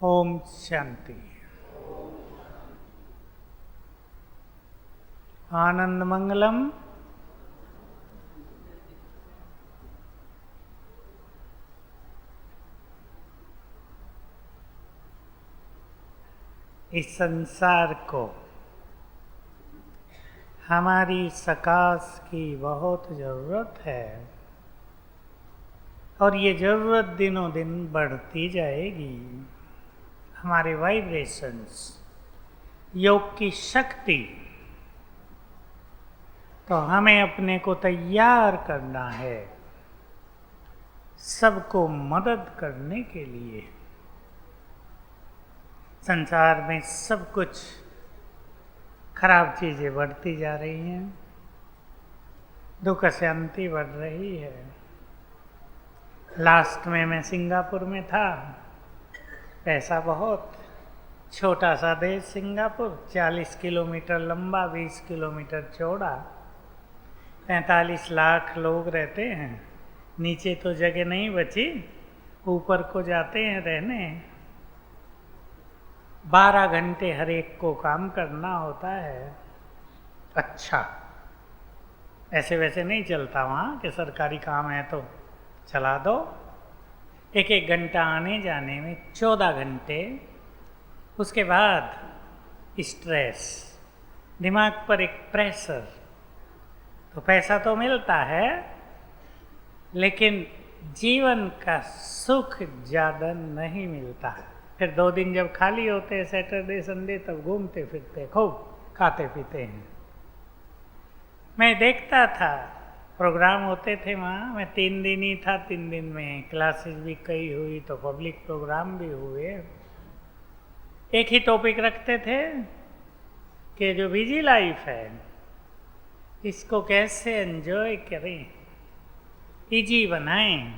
ओम शांति। आनंद मंगलम। इस संसार को हमारी सकाश की बहुत ज़रूरत है और ये ज़रूरत दिनों दिन बढ़ती जाएगी। हमारे वाइब्रेशंस, योग की शक्ति, तो हमें अपने को तैयार करना है सबको मदद करने के लिए। संसार में सब कुछ खराब चीज़ें बढ़ती जा रही हैं, दुख शांति बढ़ रही है। लास्ट में मैं सिंगापुर में था। पैसा बहुत, छोटा सा देश सिंगापुर, 40 किलोमीटर लंबा, 20 किलोमीटर चौड़ा, 45 लाख लोग रहते हैं। नीचे तो जगह नहीं बची, ऊपर को जाते हैं रहने। 12 घंटे हर एक को काम करना होता है। अच्छा, ऐसे वैसे नहीं चलता वहाँ कि सरकारी काम है तो चला दो। एक एक घंटा आने जाने में 14 घंटे। उसके बाद स्ट्रेस, दिमाग पर एक प्रेशर। तो पैसा तो मिलता है लेकिन जीवन का सुख ज़्यादा नहीं मिलता। फिर 2 दिन जब खाली होते हैं, सैटरडे संडे, तब घूमते फिरते खूब खाते पीते हैं। मैं देखता था, प्रोग्राम होते थे वहाँ। मैं 3 दिन ही था, 3 दिन में क्लासेस भी कई हुई तो पब्लिक प्रोग्राम भी हुए। एक ही टॉपिक रखते थे कि जो बिजी लाइफ है इसको कैसे एंजॉय करें, इजी बनाएं।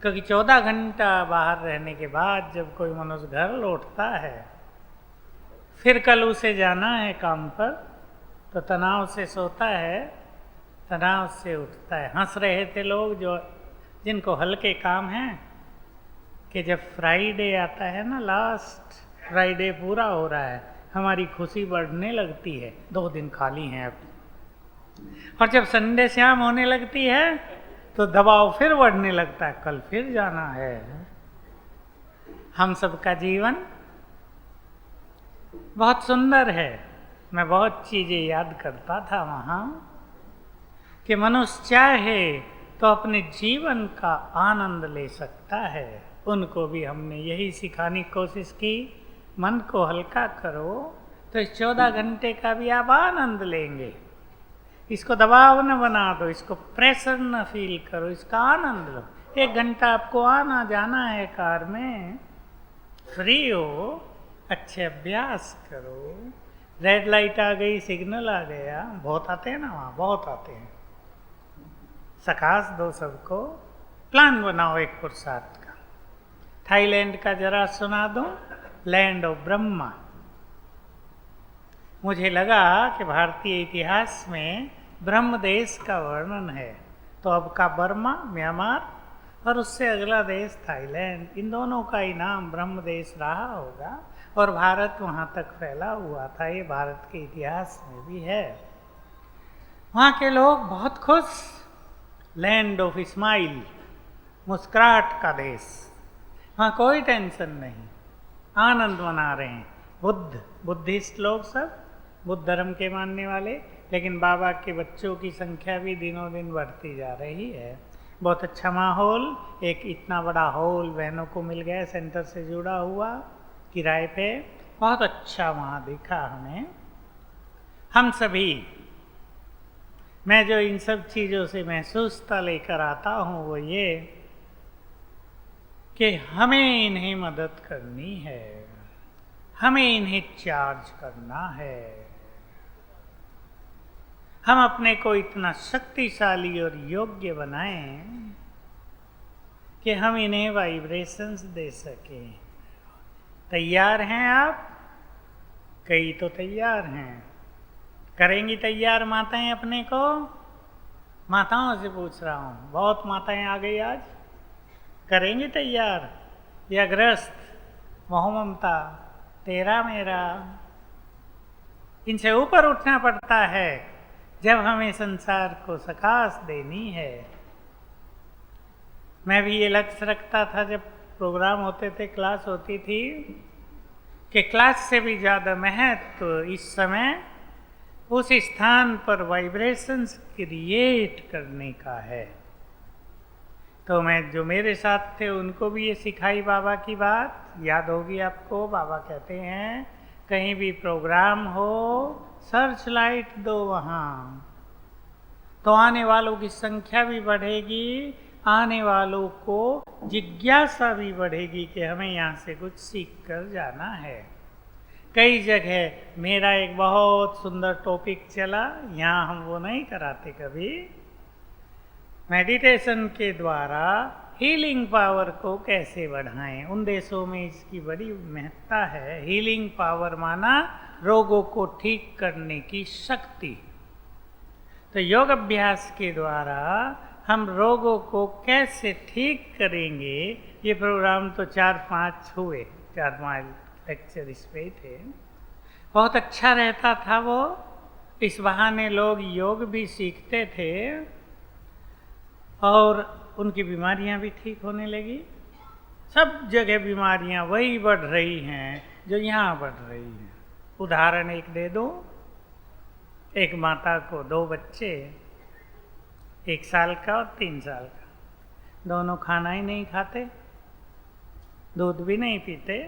क्योंकि 14 घंटा बाहर रहने के बाद जब कोई मनुष्य घर लौटता है, फिर कल उसे जाना है काम पर, तो तनाव से सोता है, तनाव से उठता है। हंस रहे थे लोग जिनको हल्के काम हैं कि जब फ्राइडे आता है ना, लास्ट फ्राइडे पूरा हो रहा है, हमारी खुशी बढ़ने लगती है। 2 दिन खाली हैं अब। और जब संडे शाम होने लगती है तो दबाव फिर बढ़ने लगता है, कल फिर जाना है। हम सबका जीवन बहुत सुंदर है। मैं बहुत चीज़ें याद करता था वहाँ कि मनुष्य चाहे तो अपने जीवन का आनंद ले सकता है। उनको भी हमने यही सिखाने की कोशिश की, मन को हल्का करो तो इस 14 घंटे का भी आप आनंद लेंगे। इसको दबाव न बना दो, इसको प्रेशर न फील करो, इसका आनंद लो। 1 घंटा आपको आना जाना है कार में, फ्री हो, अच्छे अभ्यास करो। रेड लाइट आ गई, सिग्नल आ गया, बहुत आते हैं ना वहाँ, बहुत आते हैं। सकाश दो सबको, प्लान बनाओ एक पुरुषार्थ का। थाईलैंड का जरा सुना दूं, लैंड ऑफ ब्रह्मा। मुझे लगा कि भारतीय इतिहास में ब्रह्म देश का वर्णन है, तो अब का बर्मा, म्यांमार और उससे अगला देश थाईलैंड, इन दोनों का ही नाम ब्रह्म देश रहा होगा और भारत वहाँ तक फैला हुआ था। ये भारत के इतिहास में भी है। वहाँ के लोग बहुत खुश, लैंड ऑफ स्माइल, मुस्कुराहट का देश। वहाँ कोई टेंशन नहीं, आनंद मना रहे हैं। बुद्धिस्ट लोग सब, बुद्ध धर्म के मानने वाले, लेकिन बाबा के बच्चों की संख्या भी दिनों दिन बढ़ती जा रही है। बहुत अच्छा माहौल। एक इतना बड़ा हॉल बहनों को मिल गया, सेंटर से जुड़ा हुआ, किराए पे। बहुत अच्छा वहाँ दिखा हमें। हम सभी, मैं जो इन सब चीज़ों से महसूसता लेकर आता हूँ वो ये कि हमें इन्हें मदद करनी है, हमें इन्हें चार्ज करना है। हम अपने को इतना शक्तिशाली और योग्य बनाएं कि हम इन्हें वाइब्रेशंस दे सकें। तैयार हैं आप? कई तो तैयार हैं। करेंगी तैयार माताएं अपने को? माताओं से पूछ रहा हूँ, बहुत माताएं आ गई आज। करेंगी तैयार या ग्रस्त? मोह ममता, तेरा मेरा, इनसे ऊपर उठना पड़ता है जब हमें संसार को सकाश देनी है। मैं भी ये लक्ष्य रखता था जब प्रोग्राम होते थे, क्लास होती थी, कि क्लास से भी ज़्यादा महत्व इस समय उस स्थान पर वाइब्रेशंस क्रिएट करने का है। तो मैं जो मेरे साथ थे उनको भी ये सिखाई बाबा की बात, याद होगी आपको। बाबा कहते हैं कहीं भी प्रोग्राम हो सर्च लाइट दो वहाँ, तो आने वालों की संख्या भी बढ़ेगी, आने वालों को जिज्ञासा भी बढ़ेगी कि हमें यहाँ से कुछ सीख कर जाना है। कई जगह मेरा एक बहुत सुंदर टॉपिक चला, यहाँ हम वो नहीं कराते कभी, मेडिटेशन के द्वारा हीलिंग पावर को कैसे बढ़ाएं। उन देशों में इसकी बड़ी महत्ता है। हीलिंग पावर माना रोगों को ठीक करने की शक्ति। तो योग अभ्यास के द्वारा हम रोगों को कैसे ठीक करेंगे, ये प्रोग्राम तो 4-5 हुए, 4-5 लेक्चर इस पे थे। बहुत अच्छा रहता था वो। इस बहाने लोग योग भी सीखते थे और उनकी बीमारियां भी ठीक होने लगी। सब जगह बीमारियां वही बढ़ रही हैं जो यहाँ बढ़ रही हैं। उदाहरण एक दे दूं, एक माता को 2 बच्चे, 1 साल का और 3 साल का, दोनों खाना ही नहीं खाते, दूध भी नहीं पीते।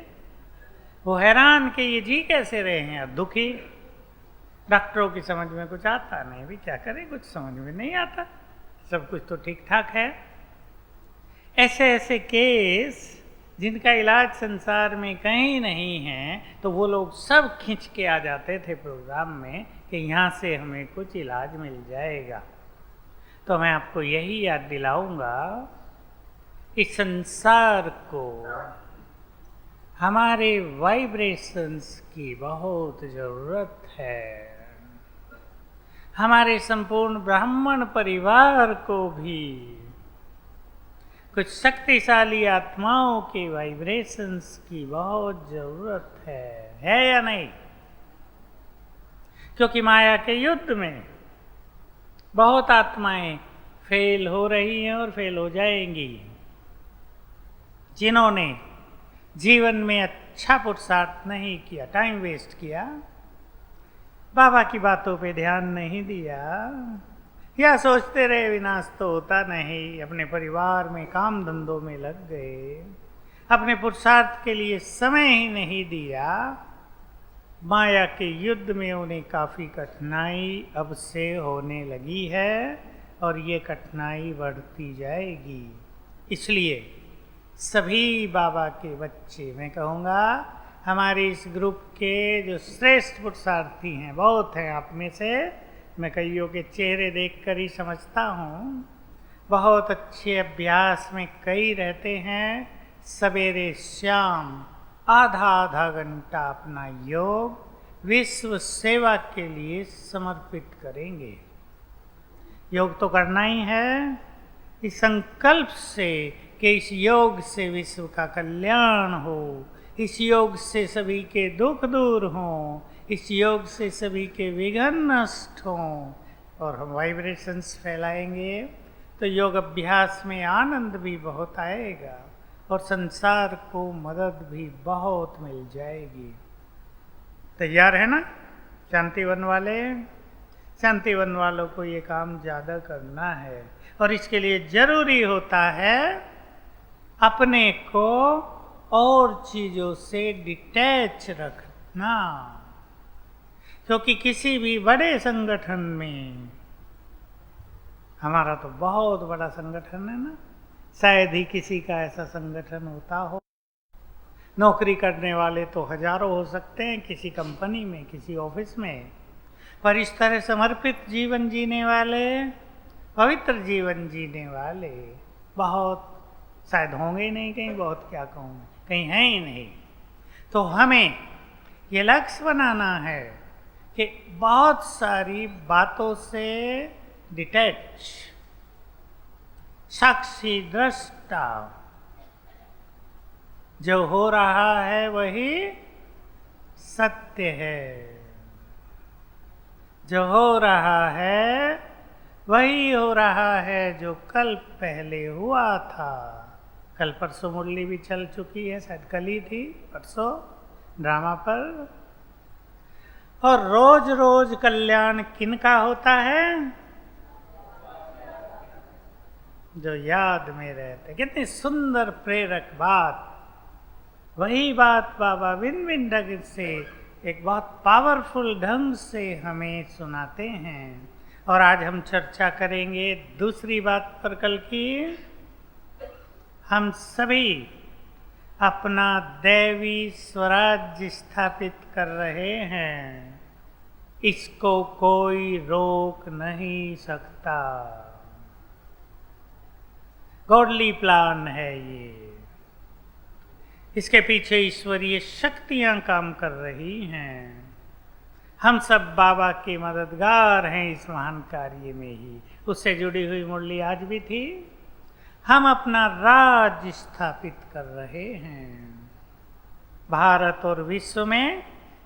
वो हैरान कि ये जी कैसे रहे हैं, अब दुखी। डॉक्टरों की समझ में कुछ आता नहीं, भी क्या करें, कुछ समझ में नहीं आता, सब कुछ तो ठीक ठाक है। ऐसे ऐसे केस जिनका इलाज संसार में कहीं नहीं है, तो वो लोग सब खींच के आ जाते थे प्रोग्राम में कि यहाँ से हमें कुछ इलाज मिल जाएगा। तो मैं आपको यही याद दिलाऊंगा, इस संसार को हमारे वाइब्रेशंस की बहुत ज़रूरत है। हमारे संपूर्ण ब्राह्मण परिवार को भी कुछ शक्तिशाली आत्माओं के वाइब्रेशंस की बहुत ज़रूरत है या नहीं? क्योंकि माया के युद्ध में बहुत आत्माएं फेल हो रही हैं और फेल हो जाएंगी। जिन्होंने जीवन में अच्छा पुरुषार्थ नहीं किया, टाइम वेस्ट किया, बाबा की बातों पे ध्यान नहीं दिया, या सोचते रहे विनाश तो होता नहीं, अपने परिवार में काम धंधों में लग गए, अपने पुरुषार्थ के लिए समय ही नहीं दिया, माया के युद्ध में उन्हें काफ़ी कठिनाई अब से होने लगी है और ये कठिनाई बढ़ती जाएगी। इसलिए सभी बाबा के बच्चे, मैं कहूँगा हमारे इस ग्रुप के जो श्रेष्ठ पुरुषार्थी हैं, बहुत हैं आप में से, मैं कईयों के चेहरे देखकर ही समझता हूँ, बहुत अच्छे अभ्यास में कई रहते हैं। सवेरे शाम आधा आधा घंटा अपना योग विश्व सेवा के लिए समर्पित करेंगे। योग तो करना ही है, इस संकल्प से कि इस योग से विश्व का कल्याण हो, इस योग से सभी के दुख दूर हों, इस योग से सभी के विघ्न नष्ट हों, और हम वाइब्रेशंस फैलाएंगे तो योग अभ्यास में आनंद भी बहुत आएगा और संसार को मदद भी बहुत मिल जाएगी। तैयार है ना शांतिवन वाले? शांतिवन वालों को ये काम ज़्यादा करना है और इसके लिए ज़रूरी होता है अपने को और चीज़ों से डिटैच रखना। क्योंकि किसी भी बड़े संगठन में, हमारा तो बहुत बड़ा संगठन है ना, शायद ही किसी का ऐसा संगठन होता हो। नौकरी करने वाले तो हजारों हो सकते हैं किसी कंपनी में, किसी ऑफिस में, पर इस तरह समर्पित जीवन जीने वाले, पवित्र जीवन जीने वाले बहुत शायद होंगे ही नहीं, कहीं बहुत क्या कहूँ, कहीं हैं ही नहीं। तो हमें ये लक्ष्य बनाना है कि बहुत सारी बातों से डिटैच, साक्षी दृष्टा, जो हो रहा है वही सत्य है। जो हो रहा है वही हो रहा है जो कल पहले हुआ था। कल परसों मुरली भी चल चुकी है, शायद कल ही थी, परसों ड्रामा पर। और रोज रोज कल्याण किनका होता है? जो याद में रहते। कितनी सुंदर प्रेरक बात। वही बात बाबा भिन्न भिन्न ढंग से एक बहुत पावरफुल ढंग से हमें सुनाते हैं। और आज हम चर्चा करेंगे दूसरी बात पर कल की। हम सभी अपना दैवी स्वराज्य स्थापित कर रहे हैं, इसको कोई रोक नहीं सकता। गॉडली प्लान है ये। इसके पीछे ईश्वरीय शक्तियां काम कर रही हैं। हम सब बाबा के मददगार हैं इस महान कार्य में ही। उससे जुड़ी हुई मुरली आज भी थी। हम अपना राज स्थापित कर रहे हैं। भारत और विश्व में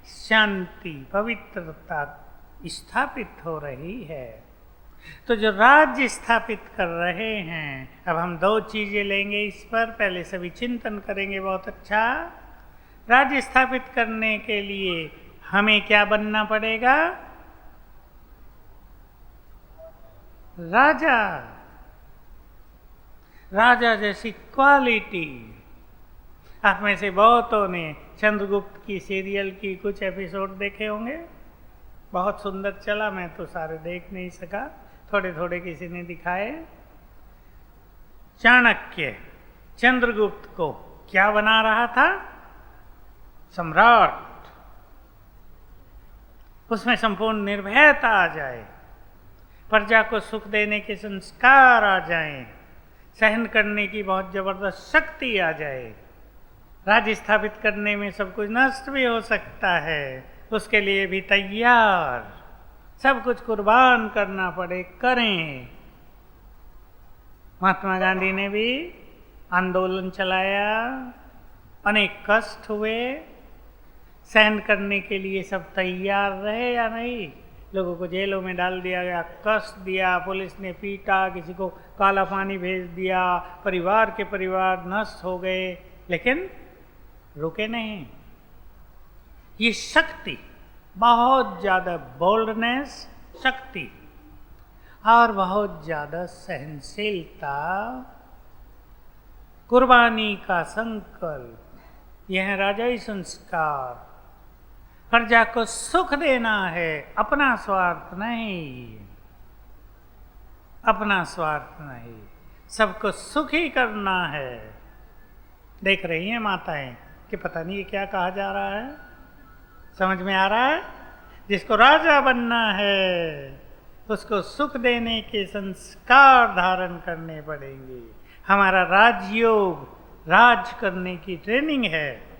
शांति पवित्रता स्थापित हो रही है। तो जो राज्य स्थापित कर रहे हैं, अब हम दो चीजें लेंगे इस पर। पहले सभी चिंतन करेंगे। बहुत अच्छा। राज्य स्थापित करने के लिए हमें क्या बनना पड़ेगा? राजा। राजा जैसी क्वालिटी। आप में से बहुतों ने चंद्रगुप्त की सीरियल की कुछ एपिसोड देखे होंगे। बहुत सुंदर चला, मैं तो सारे देख नहीं सका, थोड़े थोड़े किसी ने दिखाए। चाणक्य चंद्रगुप्त को क्या बना रहा था? सम्राट। उसमें संपूर्ण निर्भयता आ जाए, प्रजा को सुख देने के संस्कार आ जाएं, सहन करने की बहुत जबरदस्त शक्ति आ जाए। राज्य स्थापित करने में सब कुछ नष्ट भी हो सकता है, उसके लिए भी तैयार। सब कुछ कुर्बान करना पड़े, करें। महात्मा गांधी ने भी आंदोलन चलाया, अनेक कष्ट हुए, सहन करने के लिए सब तैयार रहे या नहीं? लोगों को जेलों में डाल दिया गया, कष्ट दिया, पुलिस ने पीटा, किसी को काला पानी भेज दिया, परिवार के परिवार नष्ट हो गए, लेकिन रुके नहीं। ये शक्ति, बहुत ज़्यादा बोल्डनेस, शक्ति और बहुत ज़्यादा सहनशीलता, कुर्बानी का संकल्प, यह राजाई संस्कार। प्रजा को सुख देना है, अपना स्वार्थ नहीं। अपना स्वार्थ नहीं, सबको सुखी करना है। देख रही हैं माताएं कि पता नहीं ये क्या कहा जा रहा है? समझ में आ रहा है? जिसको राजा बनना है उसको सुख देने के संस्कार धारण करने पड़ेंगे। हमारा राजयोग, राज करने की ट्रेनिंग है।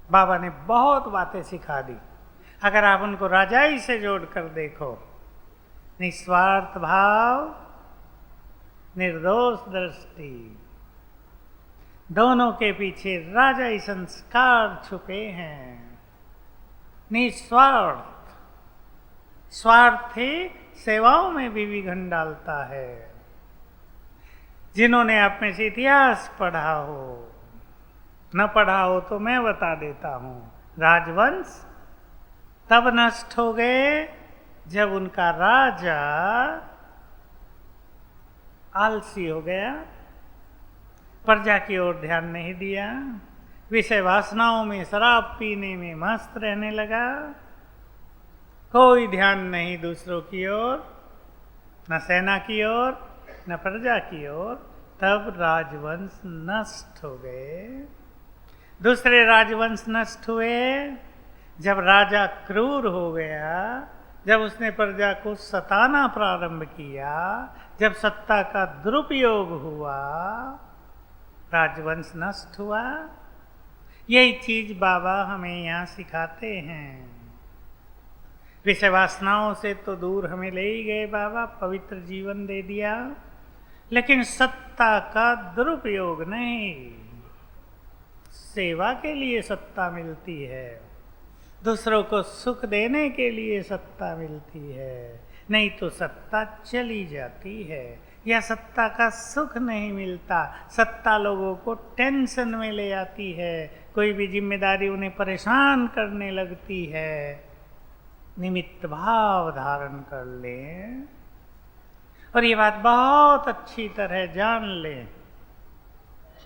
बाबा ने बहुत बातें सिखा दी। अगर आप उनको राजाई से जोड़कर देखो, निस्वार्थ भाव, निर्दोष दृष्टि, दोनों के पीछे राजाई संस्कार छुपे हैं। निस्वार्थ, स्वार्थी सेवाओं में भी विघ्न डालता है। जिन्होंने आप में से इतिहास पढ़ा हो, न पढ़ा हो तो मैं बता देता हूँ। राजवंश तब नष्ट हो गए जब उनका राजा आलसी हो गया, प्रजा की ओर ध्यान नहीं दिया, विषय वासनाओं में, शराब पीने में मस्त रहने लगा, कोई ध्यान नहीं दूसरों की ओर, न सेना की ओर, न प्रजा की ओर। तब राजवंश नष्ट हो गए। दूसरे राजवंश नष्ट हुए जब राजा क्रूर हो गया, जब उसने प्रजा को सताना प्रारंभ किया, जब सत्ता का दुरुपयोग हुआ, राजवंश नष्ट हुआ। यही चीज बाबा हमें यहाँ सिखाते हैं। विषय वासनाओं से तो दूर हमें ले ही गए बाबा, पवित्र जीवन दे दिया। लेकिन सत्ता का दुरुपयोग नहीं। सेवा के लिए सत्ता मिलती है, दूसरों को सुख देने के लिए सत्ता मिलती है, नहीं तो सत्ता चली जाती है। या सत्ता का सुख नहीं मिलता, सत्ता लोगों को टेंशन में ले आती है, कोई भी जिम्मेदारी उन्हें परेशान करने लगती है। निमित्त भाव धारण कर लें और ये बात बहुत अच्छी तरह जान लें।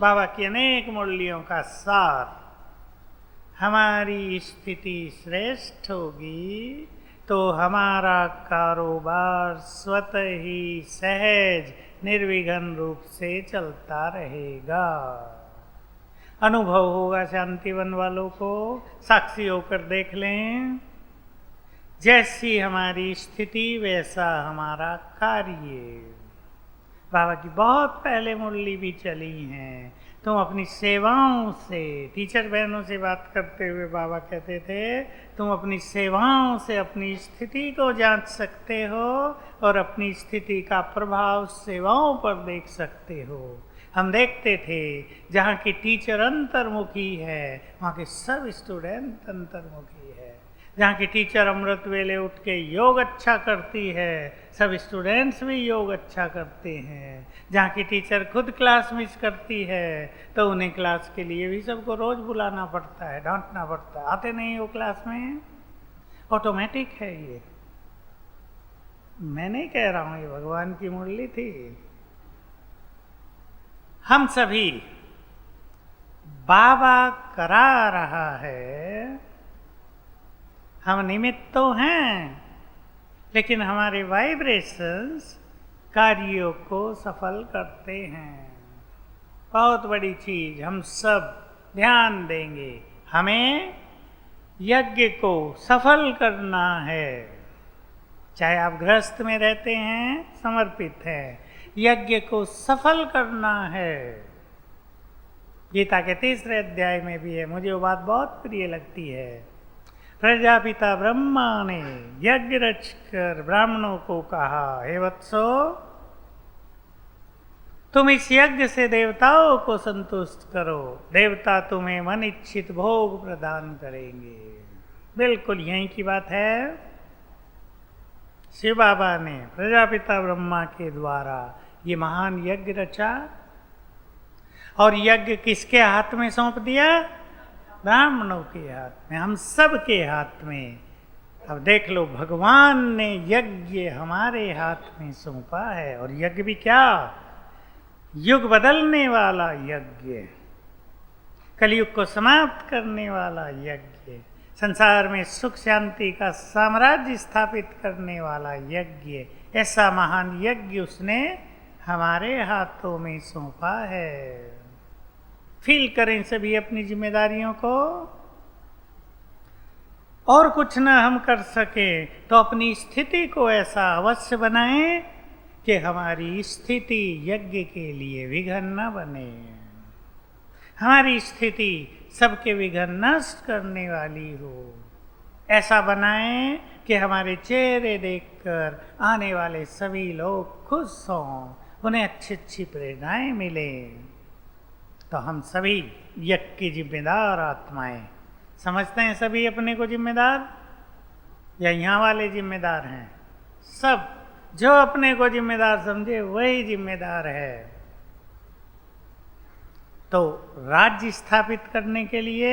बाबा की अनेक मुरलियों का सार, हमारी स्थिति श्रेष्ठ होगी तो हमारा कारोबार स्वतः ही सहज निर्विघ्न रूप से चलता रहेगा। अनुभव होगा शांतिवन वालों को, साक्षी होकर देख लें। जैसी हमारी स्थिति वैसा हमारा कार्य। बाबा की बहुत पहले मुरली भी चली हैं। तुम अपनी सेवाओं से, टीचर बहनों से बात करते हुए बाबा कहते थे, तुम अपनी सेवाओं से अपनी स्थिति को जांच सकते हो और अपनी स्थिति का प्रभाव सेवाओं पर देख सकते हो। हम देखते थे जहाँ की टीचर अंतर्मुखी है वहाँ के सब स्टूडेंट अंतर्मुखी है। जहाँ की टीचर अमृत वेले उठ के योग अच्छा करती है, सब स्टूडेंट्स भी योग अच्छा करते हैं। जहाँ की टीचर खुद क्लास मिस करती है तो उन्हें क्लास के लिए भी सबको रोज़ बुलाना पड़ता है, डांटना पड़ता है, आते नहीं हो क्लास में। ऑटोमेटिक है ये, मैं नहीं कह रहा हूँ, ये भगवान की मुरली थी। हम सभी बाबा करा रहा है, हम निमित्त तो हैं, लेकिन हमारे वाइब्रेशंस कार्यों को सफल करते हैं। बहुत बड़ी चीज, हम सब ध्यान देंगे। हमें यज्ञ को सफल करना है। चाहे आप गृहस्थ में रहते हैं, समर्पित हैं, यज्ञ को सफल करना है। गीता के 3रे अध्याय में भी है, मुझे वो बात बहुत प्रिय लगती है। प्रजापिता ब्रह्मा ने यज्ञ रचकर ब्राह्मणों को कहा, हे वत्सो, तुम इस यज्ञ से देवताओं को संतुष्ट करो, देवता तुम्हें मन इच्छित भोग प्रदान करेंगे। बिल्कुल यही की बात है। शिव बाबा ने प्रजापिता ब्रह्मा के द्वारा ये महान यज्ञ रचा और यज्ञ किसके हाथ में सौंप दिया? ब्राह्मणों के हाथ में, हम सब के हाथ में। अब देख लो, भगवान ने यज्ञ हमारे हाथ में सौंपा है। और यज्ञ भी क्या? युग बदलने वाला यज्ञ, कलयुग को समाप्त करने वाला यज्ञ, संसार में सुख शांति का साम्राज्य स्थापित करने वाला यज्ञ। ऐसा महान यज्ञ उसने हमारे हाथों में सौंपा है। फील करें सभी अपनी जिम्मेदारियों को। और कुछ ना हम कर सके तो अपनी स्थिति को ऐसा अवश्य बनाएं कि हमारी स्थिति यज्ञ के लिए विघ्न न बने। हमारी स्थिति सबके विघ्न नष्ट करने वाली हो। ऐसा बनाएं कि हमारे चेहरे देखकर आने वाले सभी लोग खुश हों, उन्हें अच्छी अच्छी प्रेरणाएं मिलें। तो हम सभी यज्ञ की जिम्मेदार आत्माएं। समझते हैं सभी अपने को जिम्मेदार, या यहाँ वाले जिम्मेदार हैं? सब जो अपने को जिम्मेदार समझे वही जिम्मेदार है। तो राज्य स्थापित करने के लिए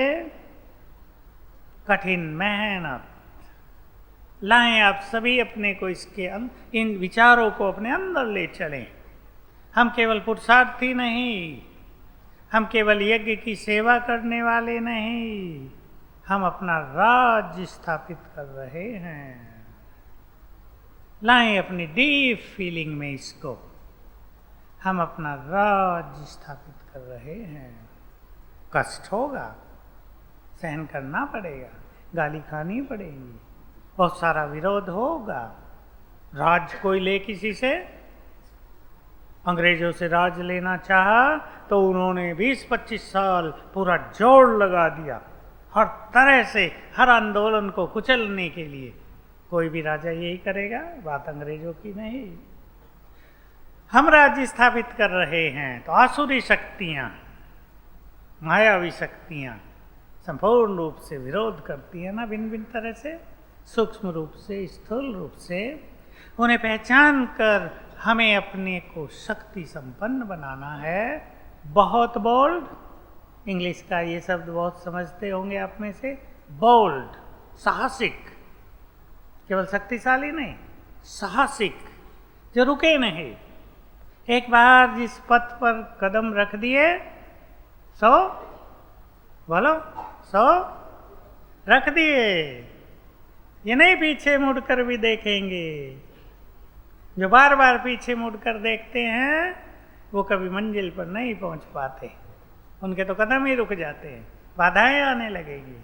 कठिन मेहनत लाएं। आप सभी अपने को इसके इन विचारों को अपने अंदर ले चलें। हम केवल पुरुषार्थी नहीं, हम केवल यज्ञ की सेवा करने वाले नहीं, हम अपना राज्य स्थापित कर रहे हैं। लाएं अपनी डीप फीलिंग में इसको, हम अपना राज्य स्थापित कर रहे हैं। कष्ट होगा, सहन करना पड़ेगा, गाली खानी पड़ेगी, बहुत सारा विरोध होगा। राज कोई ले किसी से, अंग्रेजों से राज लेना चाहा तो उन्होंने 20-25 साल पूरा जोर लगा दिया हर तरह से, हर आंदोलन को कुचलने के लिए। कोई भी राजा यही करेगा, बात अंग्रेजों की नहीं। हम राज्य स्थापित कर रहे हैं तो आसुरी शक्तियां, मायावी शक्तियां संपूर्ण रूप से विरोध करती है ना, भिन्न भिन्न तरह से, सूक्ष्म रूप से, स्थूल रूप से। उन्हें पहचान कर हमें अपने को शक्ति संपन्न बनाना है। बहुत बोल्ड, इंग्लिश का ये शब्द बहुत समझते होंगे आप में से, बोल्ड, साहसिक, केवल शक्तिशाली नहीं, साहसिक, जो रुके नहीं। एक बार जिस पथ पर कदम रख दिए, सो बोलो, सो रख दिए, ये नहीं पीछे मुड़कर भी देखेंगे। जो बार बार पीछे मुड़कर देखते हैं वो कभी मंजिल पर नहीं पहुंच पाते, उनके तो कदम ही रुक जाते हैं, बाधाएं आने लगेगी।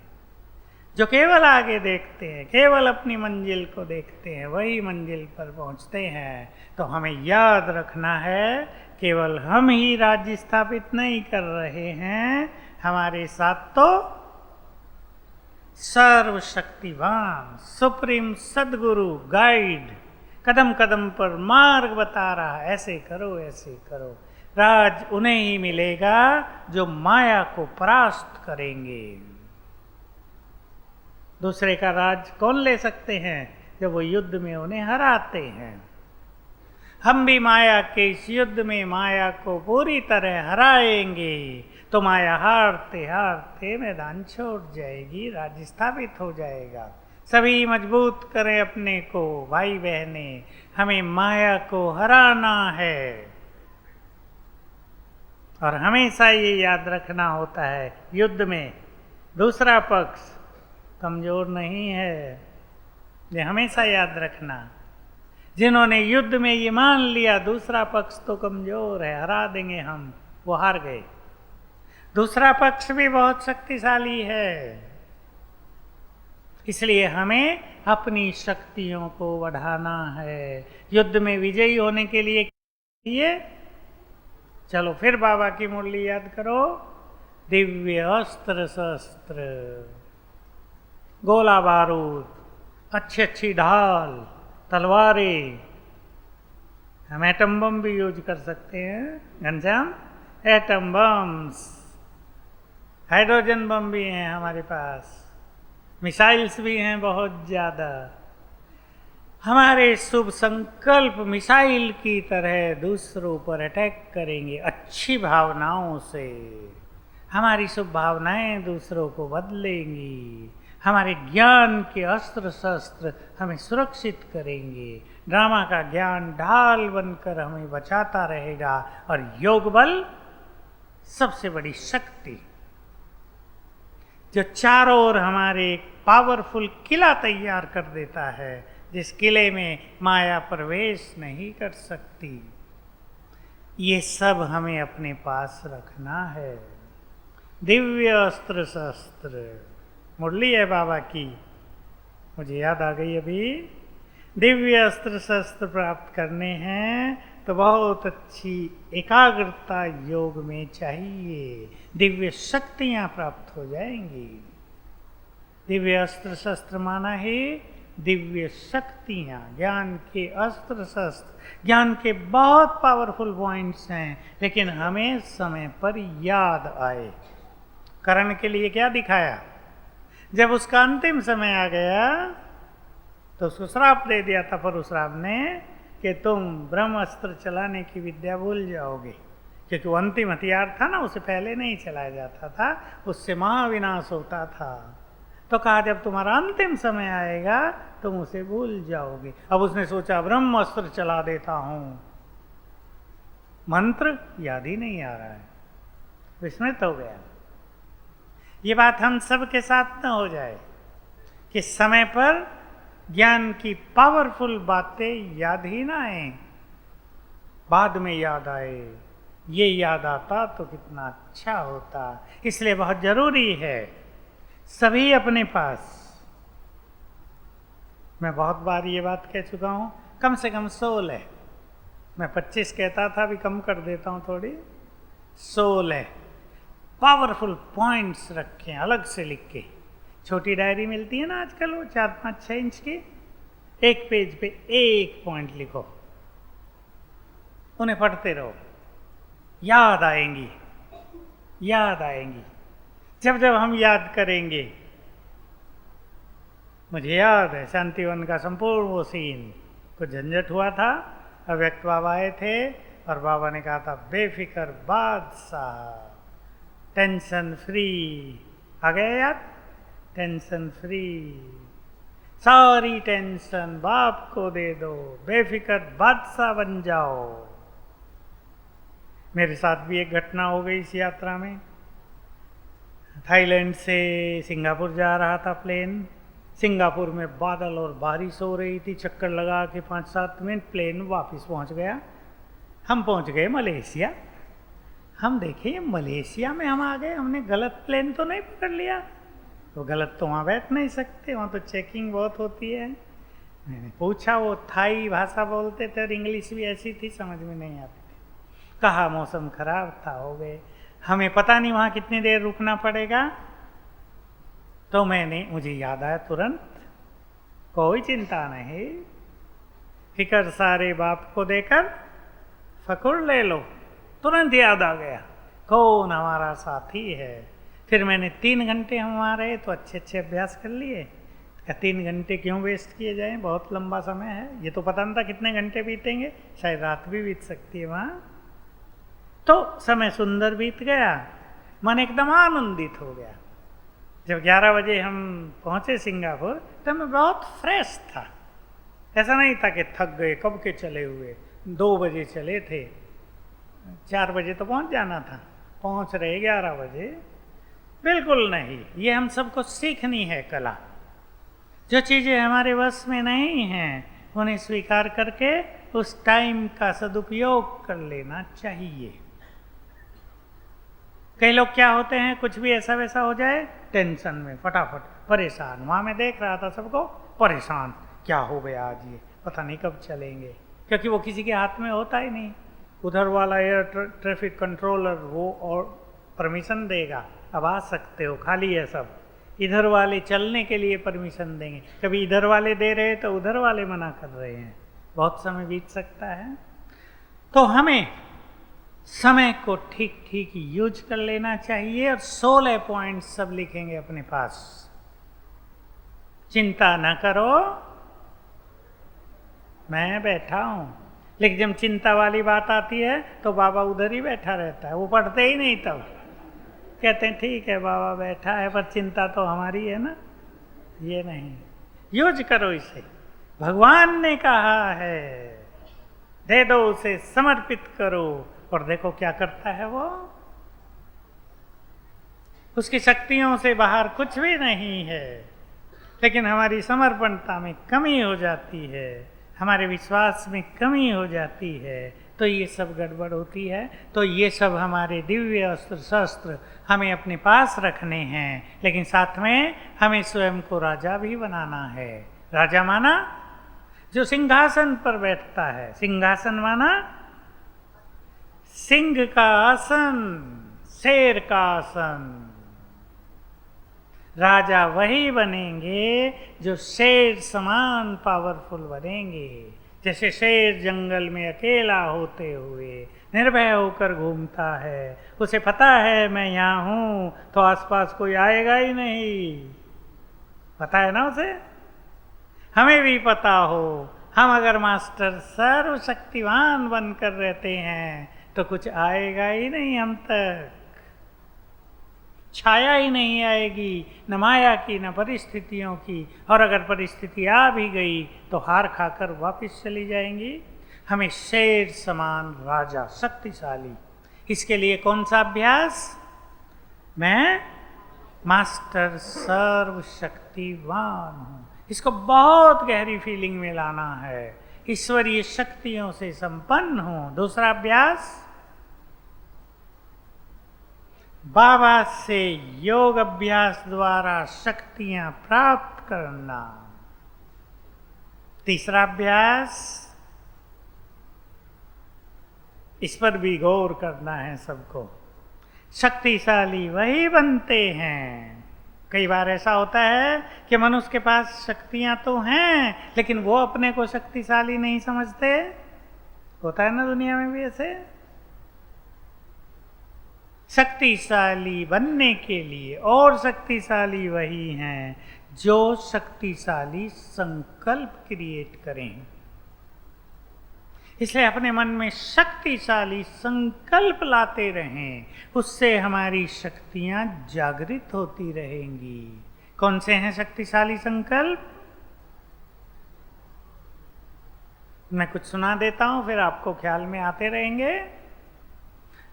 जो केवल आगे देखते हैं, केवल अपनी मंजिल को देखते हैं, वही मंजिल पर पहुंचते हैं। तो हमें याद रखना है, केवल हम ही राज्य स्थापित नहीं कर रहे हैं, हमारे साथ तो सर्वशक्तिवान सुप्रीम सदगुरु गाइड कदम कदम पर मार्ग बता रहा, ऐसे करो, ऐसे करो। राज उन्हें ही मिलेगा जो माया को परास्त करेंगे। दूसरे का राज कौन ले सकते हैं? जब वो युद्ध में उन्हें हराते हैं। हम भी माया के इस युद्ध में माया को पूरी तरह हराएंगे तो माया हारते हारते मैदान छोड़ जाएगी, राज्य स्थापित हो जाएगा। सभी मजबूत करें अपने को, भाई बहने, हमें माया को हराना है। और हमेशा ये याद रखना होता है, युद्ध में दूसरा पक्ष कमजोर नहीं है, ये हमेशा याद रखना। जिन्होंने युद्ध में ये मान लिया दूसरा पक्ष तो कमजोर है, हरा देंगे हम, वो हार गए। दूसरा पक्ष भी बहुत शक्तिशाली है, इसलिए हमें अपनी शक्तियों को बढ़ाना है। युद्ध में विजयी होने के लिए चलो फिर बाबा की मुरली याद करो, दिव्य अस्त्र शस्त्र, गोला बारूद, अच्छी अच्छी ढाल, तलवारें। हम एटम बम भी यूज कर सकते हैं, Ghanshyam, atom bombs, hydrogen bomb भी हैं हमारे पास, मिसाइल्स भी हैं बहुत ज़्यादा। हमारे शुभ संकल्प मिसाइल की तरह दूसरों पर अटैक करेंगे अच्छी भावनाओं से। हमारी शुभ भावनाएं दूसरों को बदलेंगी। हमारे ज्ञान के अस्त्र शस्त्र हमें सुरक्षित करेंगे। ड्रामा का ज्ञान ढाल बनकर हमें बचाता रहेगा। और योग बल सबसे बड़ी शक्ति, जो चारों ओर हमारे एक पावरफुल किला तैयार कर देता है, जिस किले में माया प्रवेश नहीं कर सकती। ये सब हमें अपने पास रखना है। दिव्य अस्त्र शस्त्र, मुरली है बाबा की, मुझे याद आ गई अभी। दिव्य अस्त्र शस्त्र प्राप्त करने हैं तो बहुत अच्छी एकाग्रता योग में चाहिए, दिव्य शक्तियां प्राप्त हो जाएंगी। दिव्य अस्त्र शस्त्र माना है दिव्य शक्तियां, ज्ञान के अस्त्र शस्त्र। ज्ञान के बहुत पावरफुल पॉइंट्स हैं, लेकिन हमें समय पर याद आए। करण के लिए क्या दिखाया? जब उसका अंतिम समय आ गया तो उसको श्राप दे दिया था परशुराम ने कि तुम ब्रह्मास्त्र चलाने की विद्या भूल जाओगे, क्योंकि वो अंतिम हथियार था ना, उसे पहले नहीं चलाया जाता था, उससे महाविनाश होता था। तो कहा जब तुम्हारा अंतिम समय आएगा तुम उसे भूल जाओगे। अब उसने सोचा ब्रह्मास्त्र चला देता हूं, मंत्र याद ही नहीं आ रहा है, विस्मृत हो गया। ये बात हम सब के साथ न हो जाए कि समय पर ज्ञान की पावरफुल बातें याद ही ना आए, बाद में याद आए। ये याद आता तो कितना अच्छा होता। इसलिए बहुत जरूरी है सभी अपने पास, मैं बहुत बार ये बात कह चुका हूं, कम से कम 16, मैं 25 कहता था, अभी कम कर देता हूं थोड़ी, 16 पावरफुल पॉइंट्स रखें अलग से लिख के। छोटी डायरी मिलती है ना आजकल, वो 4-5-6 इंच की, एक पेज पे एक पॉइंट लिखो। उन्हें पढ़ते रहो, याद आएंगी, याद आएंगी। जब जब हम याद करेंगे, मुझे याद है शांतिवन का संपूर्ण वो सीन, कुछ झंझट हुआ था, अव्यक्त बाबा आए थे और बाबा ने कहा था बेफिक्र बादशाह, टेंशन फ्री। आ गया याद? टेंशन फ्री, सारी टेंशन बाप को दे दो, बेफिक्र बादशाह बन जाओ। मेरे साथ भी एक घटना हो गई इस यात्रा में। थाईलैंड से सिंगापुर जा रहा था प्लेन। सिंगापुर में बादल और बारिश हो रही थी, चक्कर लगा के 5-7 मिनट प्लेन वापस पहुंच गया। हम पहुंच गए मलेशिया। हम देखे मलेशिया में हम आ गए, हमने गलत प्लेन तो नहीं पकड़ लिया? तो गलत तो वहाँ बैठ नहीं सकते, वहाँ तो चेकिंग बहुत होती है। मैंने पूछा, वो थाई भाषा बोलते थे और इंग्लिश भी ऐसी थी, समझ में नहीं आती थी। कहा मौसम खराब था, हो गए। हमें पता नहीं वहाँ कितनी देर रुकना पड़ेगा। तो मुझे याद आया तुरंत, कोई चिंता नहीं, फिकर सारे बाप को देकर फकुर ले लो। तुरंत याद आ गया कौन हमारा साथी है। फिर मैंने 3 घंटे हम वहाँ रहे तो अच्छे अच्छे अभ्यास कर लिए। 3 घंटे क्यों वेस्ट किए जाएं, बहुत लंबा समय है। ये तो पता नहीं था कितने घंटे बीतेंगे, शायद रात भी बीत सकती है वहाँ। तो समय सुंदर बीत गया, मन एकदम आनंदित हो गया। जब 11 बजे हम पहुँचे सिंगापुर तो मैं बहुत फ्रेश था। ऐसा नहीं था कि थक गए, कब के चले हुए, 2 बजे चले थे, 4 बजे तो पहुँच जाना था, पहुँच रहे 11 बजे। बिल्कुल नहीं, ये हम सबको सीखनी है कला। जो चीज़ें हमारे वश में नहीं हैं उन्हें स्वीकार करके उस टाइम का सदुपयोग कर लेना चाहिए। कई लोग क्या होते हैं, कुछ भी ऐसा वैसा हो जाए, टेंशन में फटाफट परेशान। वहाँ मैं देख रहा था सबको परेशान, क्या हो गया आज, ये पता नहीं कब चलेंगे, क्योंकि वो किसी के हाथ में होता ही नहीं। उधर वाला एयर ट्रैफिक कंट्रोलर वो और परमिशन देगा, अब आ सकते हो, खाली है सब। इधर वाले चलने के लिए परमिशन देंगे, कभी इधर वाले दे रहे तो उधर वाले मना कर रहे हैं, बहुत समय बीत सकता है। तो हमें समय को ठीक ठीक यूज कर लेना चाहिए। और 16 पॉइंट सब लिखेंगे अपने पास। चिंता न करो, मैं बैठा हूं। लेकिन जब चिंता वाली बात आती है तो बाबा उधर ही बैठा रहता है, वो पढ़ते ही नहीं। तब कहते हैं ठीक है बाबा बैठा है, पर चिंता तो हमारी है ना। ये नहीं, यूज करो इसे। भगवान ने कहा है, दे दो उसे, समर्पित करो, और देखो क्या करता है वो। उसकी शक्तियों से बाहर कुछ भी नहीं है, लेकिन हमारी समर्पणता में कमी हो जाती है, हमारे विश्वास में कमी हो जाती है, तो ये सब गड़बड़ होती है। तो ये सब हमारे दिव्य अस्त्र शस्त्र हमें अपने पास रखने हैं, लेकिन साथ में हमें स्वयं को राजा भी बनाना है। राजा माना जो सिंहासन पर बैठता है, सिंहासन माना सिंह का आसन, शेर का आसन। राजा वही बनेंगे जो शेर समान पावरफुल बनेंगे। जैसे शेर जंगल में अकेला होते हुए निर्भय होकर घूमता है, उसे पता है मैं यहाँ हूँ तो आसपास कोई आएगा ही नहीं, पता है ना उसे। हमें भी पता हो, हम अगर मास्टर सर्वशक्तिवान बनकर रहते हैं तो कुछ आएगा ही नहीं हम तक, छाया ही नहीं आएगी, न माया की न परिस्थितियों की। और अगर परिस्थिति आ भी गई तो हार खाकर वापस चली जाएंगी। हमें शेर समान राजा, शक्तिशाली, इसके लिए कौन सा अभ्यास? मैं मास्टर सर्वशक्तिवान हूँ, इसको बहुत गहरी फीलिंग में लाना है। ईश्वरीय शक्तियों से संपन्न हूँ। दूसरा अभ्यास, बाबा से योग अभ्यास द्वारा शक्तियां प्राप्त करना। तीसरा अभ्यास, इस पर भी गौर करना है सबको। शक्तिशाली वही बनते हैं। कई बार ऐसा होता है कि मनुष्य के पास शक्तियां तो हैं, लेकिन वो अपने को शक्तिशाली नहीं समझते, होता है ना दुनिया में भी ऐसे। शक्तिशाली बनने के लिए और शक्तिशाली वही हैं जो शक्तिशाली संकल्प क्रिएट करें। इसलिए अपने मन में शक्तिशाली संकल्प लाते रहें, उससे हमारी शक्तियां जागृत होती रहेंगी। कौन से हैं शक्तिशाली संकल्प? मैं कुछ सुना देता हूं, फिर आपको ख्याल में आते रहेंगे।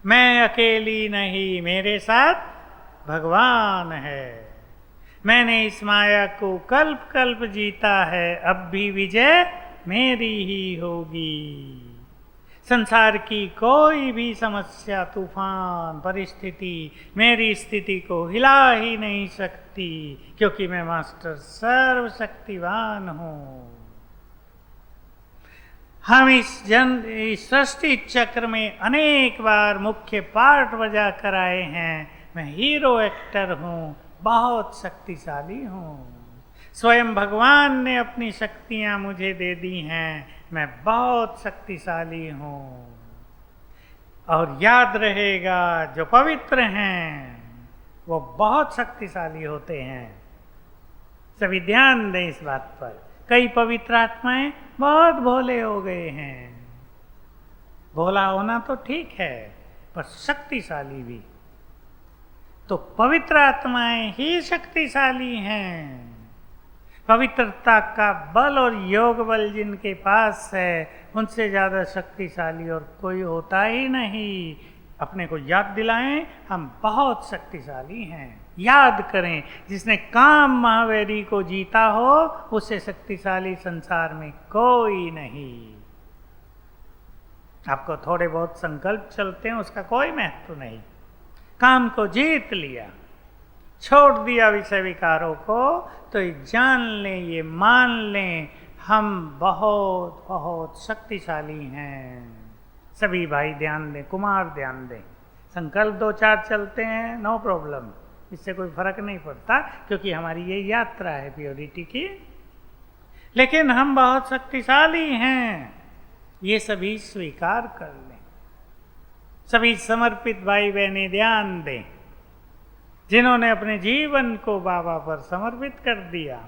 मैं अकेली नहीं, मेरे साथ भगवान है। मैंने इस माया को कल्प कल्प जीता है, अब भी विजय मेरी ही होगी। संसार की कोई भी समस्या, तूफान, परिस्थिति मेरी स्थिति को हिला ही नहीं सकती, क्योंकि मैं मास्टर सर्वशक्तिवान हूं। हम इस सृष्टि चक्र में अनेक बार मुख्य पार्ट बजा कर आए हैं। मैं हीरो एक्टर हूं, बहुत शक्तिशाली हूं। स्वयं भगवान ने अपनी शक्तियां मुझे दे दी हैं, मैं बहुत शक्तिशाली हूं। और याद रहेगा, जो पवित्र हैं वो बहुत शक्तिशाली होते हैं। सभी ध्यान दें इस बात पर। कई पवित्र आत्माएं बहुत भोले हो गए हैं। भोला होना तो ठीक है, पर शक्तिशाली भी। तो पवित्र आत्माएं ही शक्तिशाली हैं। पवित्रता का बल और योग बल जिनके पास है, उनसे ज़्यादा शक्तिशाली और कोई होता ही नहीं। अपने को याद दिलाएं, हम बहुत शक्तिशाली हैं। याद करें, जिसने काम महावैरी को जीता हो, उससे शक्तिशाली संसार में कोई नहीं। आपको थोड़े बहुत संकल्प चलते हैं, उसका कोई महत्व नहीं। काम को जीत लिया, छोड़ दिया विषय विकारों को, तो ये जान लें, ये मान लें, हम बहुत बहुत शक्तिशाली हैं। सभी भाई ध्यान दें, कुमार ध्यान दें। संकल्प दो चार चलते हैं, नो प्रॉब्लम, इससे कोई फर्क नहीं पड़ता, क्योंकि हमारी ये यात्रा है प्योरिटी की। लेकिन हम बहुत शक्तिशाली हैं, ये सभी स्वीकार कर लें। सभी समर्पित भाई बहनें ध्यान दें, जिन्होंने अपने जीवन को बाबा पर समर्पित कर दिया,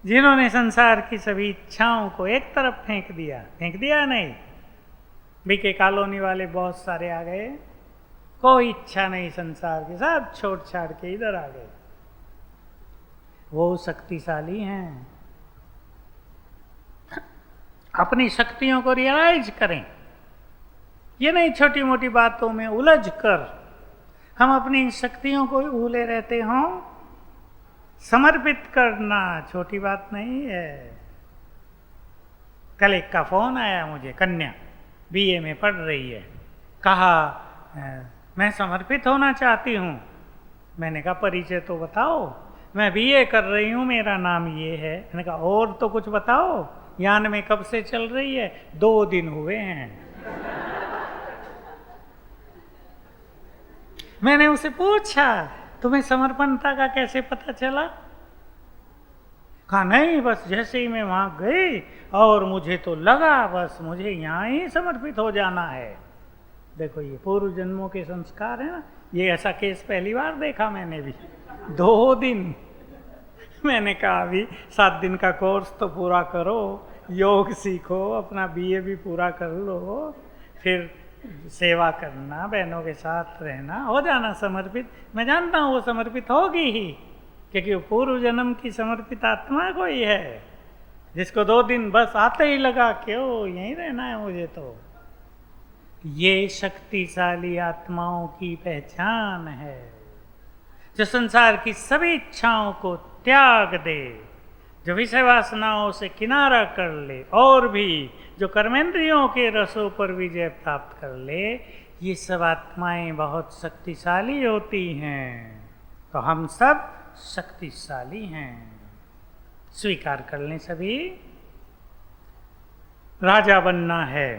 जिन्होंने संसार की सभी इच्छाओं को एक तरफ फेंक दिया नहीं। बीके कॉलोनी वाले बहुत सारे आ गए, कोई इच्छा नहीं संसार के, सब छोड़ छाड़ के इधर आ गए। वो शक्तिशाली हैं। अपनी शक्तियों को रियलाइज करें। ये नहीं छोटी मोटी बातों में उलझ कर हम अपनी शक्तियों को भूले रहते हों। समर्पित करना छोटी बात नहीं है। कल एक का फोन आया मुझे, कन्या बीए में पढ़ रही है। कहा मैं समर्पित होना चाहती हूँ। मैंने कहा परिचय तो बताओ। मैं बीए कर रही हूँ, मेरा नाम ये है। मैंने कहा और तो कुछ बताओ, यान में कब से चल रही है? 2 दिन हुए हैं। मैंने उसे पूछा तुम्हें समर्पणता का कैसे पता चला? कहा नहीं, बस जैसे ही मैं वहां गई और मुझे तो लगा बस मुझे यहाँ ही समर्पित हो जाना है। देखो ये पूर्व जन्मों के संस्कार है ना। ये ऐसा केस पहली बार देखा मैंने भी। 2 दिन। मैंने कहा अभी 7 दिन का कोर्स तो पूरा करो, योग सीखो, अपना बीए भी पूरा कर लो, फिर सेवा करना, बहनों के साथ रहना, हो जाना समर्पित। मैं जानता हूँ वो समर्पित होगी ही, क्योंकि वो पूर्व जन्म की समर्पित आत्मा कोई है, जिसको 2 दिन बस आते ही लगा क्यों यहीं रहना है मुझे। तो ये शक्तिशाली आत्माओं की पहचान है, जो संसार की सभी इच्छाओं को त्याग दे, जो विषय वासनाओं से किनारा कर ले, और भी जो कर्मेंद्रियों के रसों पर विजय प्राप्त कर ले। ये सब आत्माएं बहुत शक्तिशाली होती हैं। तो हम सब शक्तिशाली हैं, स्वीकार कर लें सभी। राजा बनना है।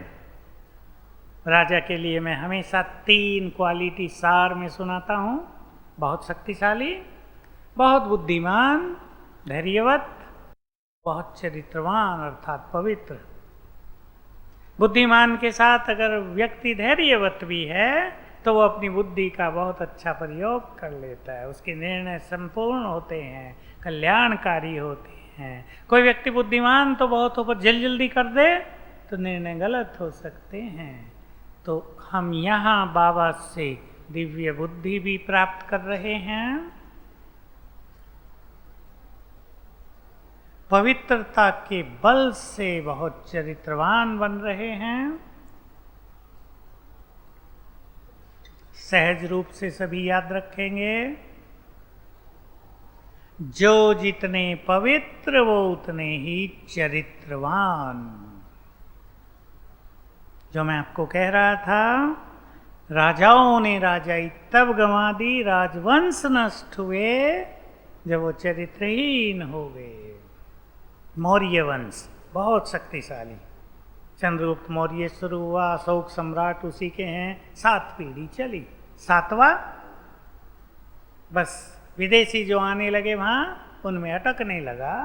राजा के लिए मैं हमेशा 3 क्वालिटी सार में सुनाता हूँ। बहुत शक्तिशाली, बहुत बुद्धिमान, धैर्यवत, बहुत चरित्रवान अर्थात पवित्र। बुद्धिमान के साथ अगर व्यक्ति धैर्यवत भी है तो वो अपनी बुद्धि का बहुत अच्छा प्रयोग कर लेता है, उसके निर्णय संपूर्ण होते हैं, कल्याणकारी होते हैं। कोई व्यक्ति बुद्धिमान तो बहुत ऊपर जल्दी कर दे तो निर्णय गलत हो सकते हैं। तो हम यहाँ बाबा से दिव्य बुद्धि भी प्राप्त कर रहे हैं, पवित्रता के बल से बहुत चरित्रवान बन रहे हैं। सहज रूप से सभी याद रखेंगे, जो जितने पवित्र वो उतने ही चरित्रवान। जो मैं आपको कह रहा था, राजाओं ने राजाई तब गंवा दी, राजवंश नष्ट हुए जब वो चरित्रहीन हो गए। मौर्य वंश बहुत शक्तिशाली, चंद्रगुप्त मौर्य शुरू हुआ, अशोक सम्राट उसी के हैं, 7 पीढ़ी चली, 7वां बस विदेशी जो आने लगे वहाँ उनमें अटकने लगा,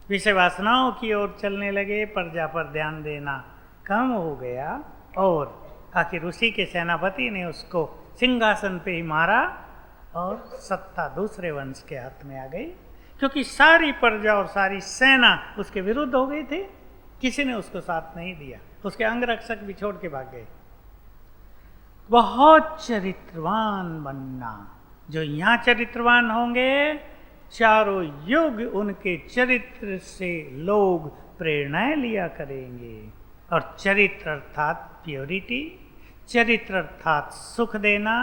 विषय वासनाओं की ओर चलने लगे, प्रजा पर ध्यान देना कम हो गया और आखिर उसी के सेनापति ने उसको सिंहासन पे ही मारा और सत्ता दूसरे वंश के हाथ में आ गई, क्योंकि सारी प्रजा और सारी सेना उसके विरुद्ध हो गई थी, किसी ने उसको साथ नहीं दिया, उसके अंगरक्षक भी छोड़ के भाग गए। बहुत चरित्रवान बनना, जो यहाँ चरित्रवान होंगे चारों युग उनके चरित्र से लोग प्रेरणाएं लिया करेंगे। और चरित्र अर्थात प्योरिटी, चरित्र अर्थात सुख देना,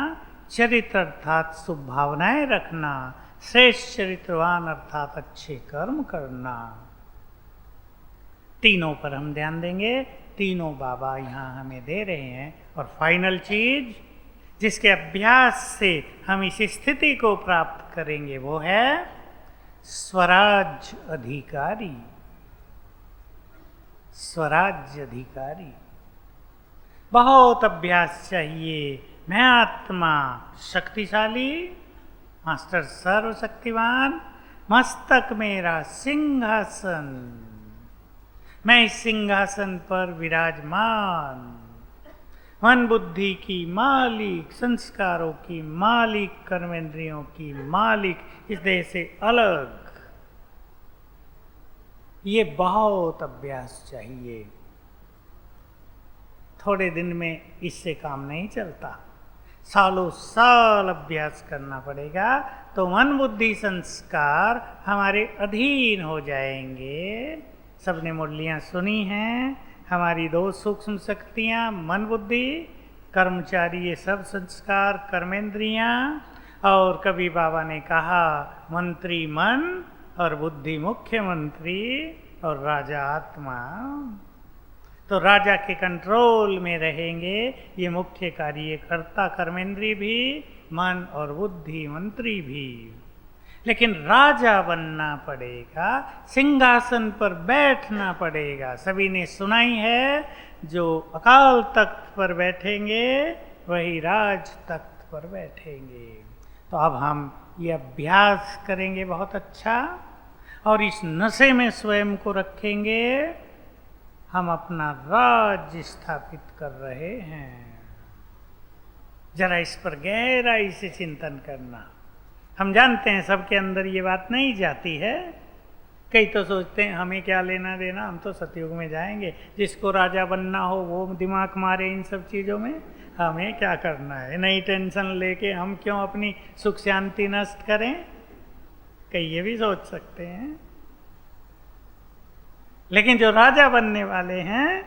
चरित्र अर्थात शुभ भावनाएं रखना, श्रेष्ठ चरित्रवान अर्थात अच्छे कर्म करना। तीनों पर हम ध्यान देंगे, तीनों बाबा यहाँ हमें दे रहे हैं। और फाइनल चीज जिसके अभ्यास से हम इस स्थिति को प्राप्त करेंगे वो है स्वराज्य अधिकारी। स्वराज्य अधिकारी बहुत अभ्यास चाहिए। मैं आत्मा शक्तिशाली, मास्टर सर्वशक्तिवान, मस्तक मेरा सिंहासन, मैं इस सिंहासन पर विराजमान, मन बुद्धि की मालिक, संस्कारों की मालिक, कर्मेंद्रियों की मालिक, इस देह से अलग। ये बहुत अभ्यास चाहिए, थोड़े दिन में इससे काम नहीं चलता, सालों साल अभ्यास करना पड़ेगा तो मन बुद्धि संस्कार हमारे अधीन हो जाएंगे। सबने मुरलियाँ सुनी हैं, हमारी 2 सूक्ष्म शक्तियाँ मन बुद्धि, कर्मचारी ये सब संस्कार कर्मेंद्रियाँ, और कभी बाबा ने कहा मंत्री मन और बुद्धि मुख्यमंत्री और राजा आत्मा। तो राजा के कंट्रोल में रहेंगे ये मुख्य कार्यकर्ता कर्मेंद्री भी, मन और बुद्धि मंत्री भी। लेकिन राजा बनना पड़ेगा, सिंहासन पर बैठना पड़ेगा। सभी ने सुनाई है, जो अकाल तख्त पर बैठेंगे वही राज तख्त पर बैठेंगे। तो अब हम ये अभ्यास करेंगे बहुत अच्छा, और इस नशे में स्वयं को रखेंगे। हम अपना राज्य स्थापित कर रहे हैं। जरा इस पर गहराई से चिंतन करना। हम जानते हैं सबके अंदर ये बात नहीं जाती है। कई तो सोचते हैं हमें क्या लेना देना, हम तो सतयुग में जाएंगे, जिसको राजा बनना हो वो दिमाग मारे इन सब चीज़ों में, हमें क्या करना है। नई टेंशन लेके हम क्यों अपनी सुख शांति नष्ट करें, कई ये भी सोच सकते हैं। लेकिन जो राजा बनने वाले हैं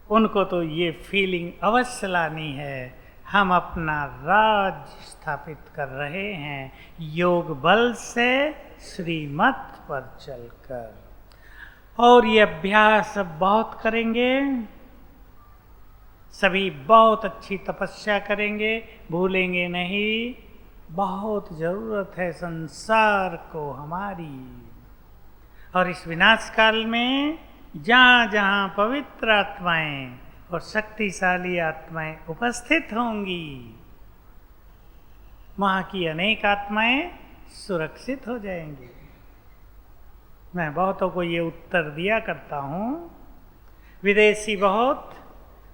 उनको तो ये फीलिंग अवश्य लानी है, हम अपना राज्य स्थापित कर रहे हैं योग बल से, श्रीमत पर चलकर। और ये अभ्यास अब बहुत करेंगे, सभी बहुत अच्छी तपस्या करेंगे, भूलेंगे नहीं। बहुत ज़रूरत है संसार को हमारी। और इस विनाश काल में जहाँ जहाँ पवित्र आत्माएं और शक्तिशाली आत्माएं उपस्थित होंगी, वहाँ की अनेक आत्माएं सुरक्षित हो जाएंगी। मैं बहुतों को ये उत्तर दिया करता हूँ, विदेशी बहुत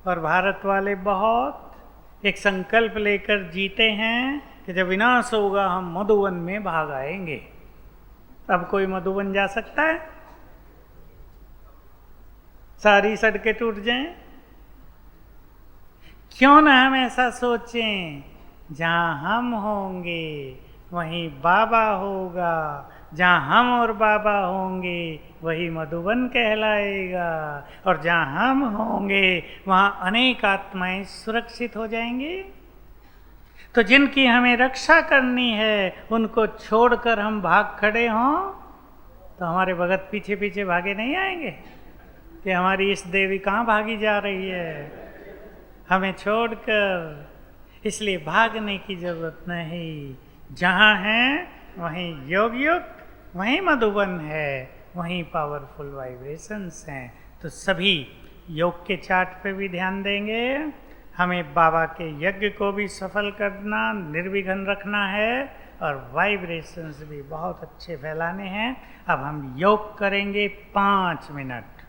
और भारत वाले बहुत एक संकल्प लेकर जीते हैं कि जब विनाश होगा हम मधुवन में भाग आएंगे। अब कोई मधुवन जा सकता है? सारी सड़कें टूट जाएं? क्यों ना हम ऐसा सोचें, जहां हम होंगे वहीं बाबा होगा, जहां हम और बाबा होंगे वही मधुबन कहलाएगा, और जहां हम होंगे वहां अनेक आत्माएं सुरक्षित हो जाएंगी। तो जिनकी हमें रक्षा करनी है उनको छोड़कर हम भाग खड़े हों तो हमारे भगत पीछे पीछे भागे नहीं आएंगे कि हमारी इस देवी कहाँ भागी जा रही है हमें छोड़कर। इसलिए भागने की जरूरत नहीं, जहाँ हैं वहीं योग युक्त, वहीं मधुबन है, वहीं पावरफुल वाइब्रेशंस हैं। तो सभी योग के चार्ट पे भी ध्यान देंगे। हमें बाबा के यज्ञ को भी सफल करना, निर्विघ्न रखना है और वाइब्रेशंस भी बहुत अच्छे फैलाने हैं। अब हम योग करेंगे 5 मिनट।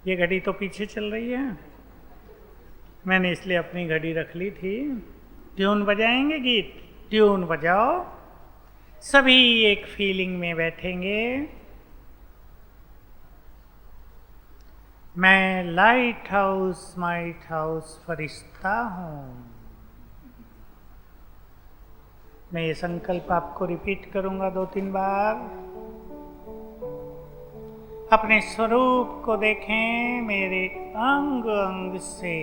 ये घड़ी तो पीछे चल रही है, मैंने इसलिए अपनी घड़ी रख ली थी। ट्यून बजाएंगे, गीत ट्यून बजाओ। सभी एक फीलिंग में बैठेंगे। मैं लाइट हाउस फरिश्ता हूँ। मैं ये संकल्प आपको रिपीट करूंगा 2-3 बार। अपने स्वरूप को देखें, मेरे अंग अंग से,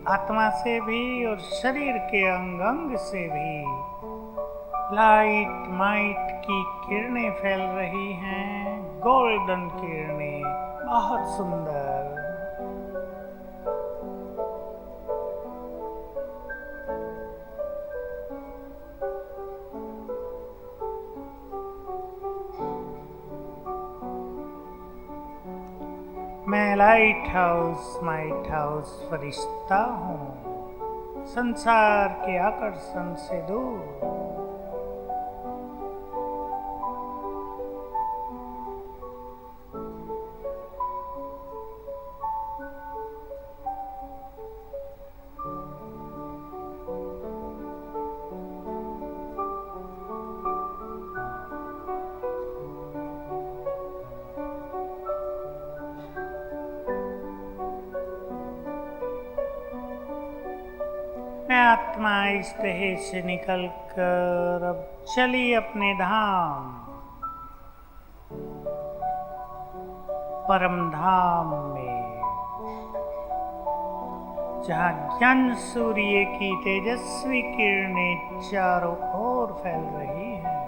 आत्मा से भी और शरीर के अंग अंग से भी लाइट माइट की किरणें फैल रही हैं, गोल्डन किरणें, बहुत सुंदर। मैं लाइट हाउस फरिश्ता हूँ, संसार के आकर्षण से दूर। आत्मा इस देह से निकलकर अब चली अपने धाम, परम धाम में, जहाँ ज्ञान सूर्य की तेजस्वी किरणें चारों ओर फैल रही हैं।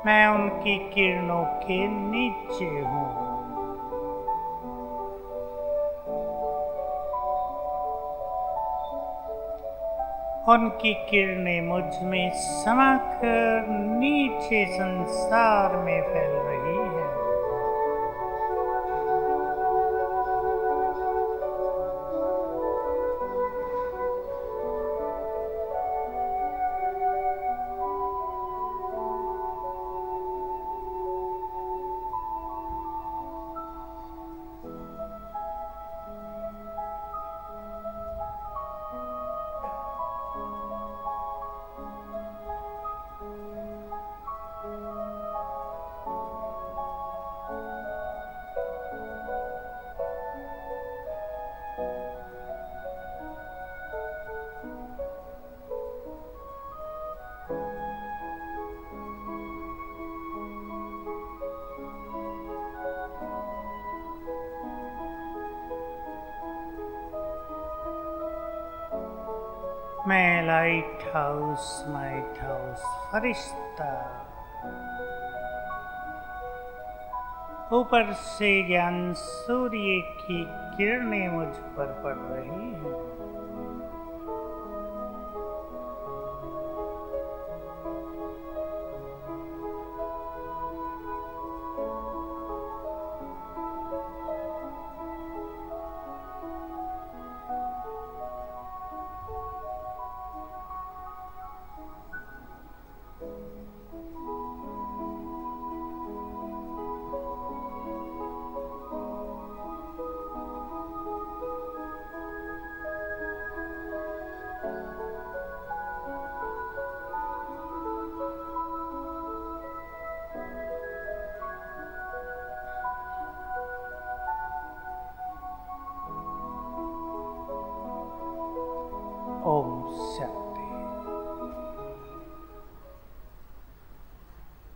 मैं उनकी किरणों के नीचे हूँ। उनकी किरणें मुझ में समाकर नीचे संसार में फैल रही है। मैं लाइट हाउस फरिश्ता, ऊपर से ज्ञान सूर्य की किरणें मुझ पर पड़ रही हैं। ओम शांति।